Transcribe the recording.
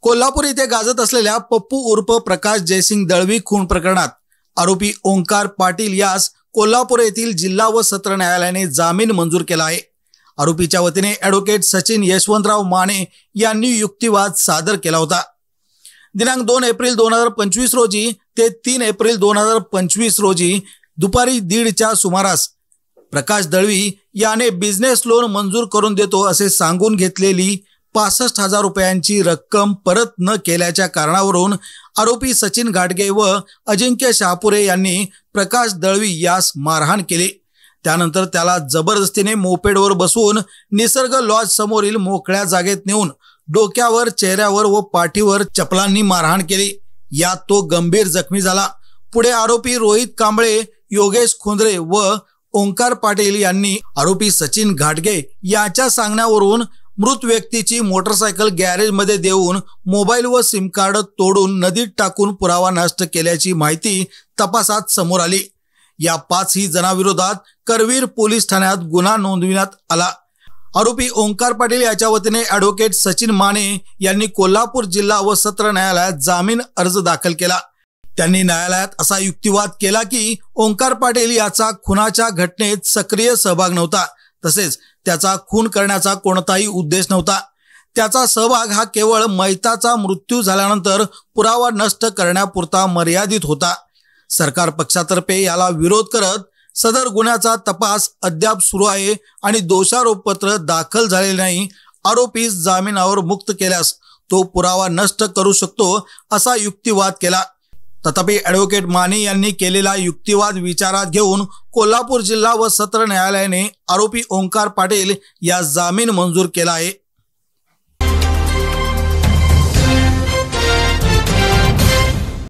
कोल्हापूर येथे गाजत असलेल्या पप्पू उर्फ प्रकाश जयसिंग दळवी खून प्रकरणात आरोपी ओंकार पाटील यास कोल्हापूर येथील जिल्हा व सत्र न्यायालयाने जामीन मंजूर केला आहे। आरोपीच्या वतीने ॲडव्होकेट सचिन यशवंतराव माने यांनी युक्तिवाद सादर केला होता। दिनांक 2 एप्रिल 2025 रोजी ते 3 एप्रिल 2025 रोजी दुपारी 1:30च्या सुमारास प्रकाश दळवी याने बिझनेस लोन मंजूर करून देतो असे सांगून घेतलेली 65,000 रुपयांची रक्कम परत न केल्याच्या कारणावरून आरोपी सचिन घाटगे व अजिंक्य शहापुरे यांनी प्रकाश दळवी यास मारहाण केली। त्यानंतर त्याला जबरदस्तीने मोपेडवर बसवून निसर्ग लॉज समोरील मोकळ्या जागेत नेऊन डोक्यावर, चेहऱ्यावर व पाठीवर चपलांनी मारहाण केली। यात तो गंभीर जखमी झाला। पुढे आरोपी रोहित कांबळे, योगेश खुंद्रे व ओंकार पाटील यांनी आरोपी सचिन घाटगे याच्या सांगण्यावरून मृत व्यक्तीची मोटरसायकल गॅरेजमध्ये देऊन मोबाईल व सिम कार्ड तोडून नदीत टाकून पुरावा नष्ट केल्याची माहिती तपासात समोर आली। या 5 जणांविरोधात करवीर पोलीस ठाण्यात गुन्हा नोंदविण्यात आला। आरोपी ओंकार पाटील याच्या वतीने ॲडव्होकेट सचिन माने यांनी कोल्हापूर जिल्हा व सत्र न्यायालयात जामीन अर्ज दाखल केला। त्यांनी न्यायालयात असा युक्तिवाद केला की ओंकार पाटील याचा खुनाच्या घटनेत सक्रिय सहभाग नव्हता, तसेच त्याचा खून करण्याचा कोणताही उद्देश नव्हता। त्याचा सहभाग हा केवळ मैताचा मृत्यू झाल्यानंतर पुरावा नष्ट करण्यापुरता मर्यादित होता। सरकार पक्षातर्फे याला विरोध करत सदर गुन्ह्याचा तपास अद्याप सुरू आहे आणि दोषारोपपत्र दाखल झालेले नाही। आरोपीस जामिनावर मुक्त केल्यास तो पुरावा नष्ट करू शकतो असा युक्तिवाद केला। तथापि ॲडव्होकेट माने यांनी केलेला युक्तिवाद विचारात घेऊन कोल्हापूर जिल्हा व सत्र न्यायालयाने आरोपी ओंकार पाटील या जामीन मंजूर केला आहे।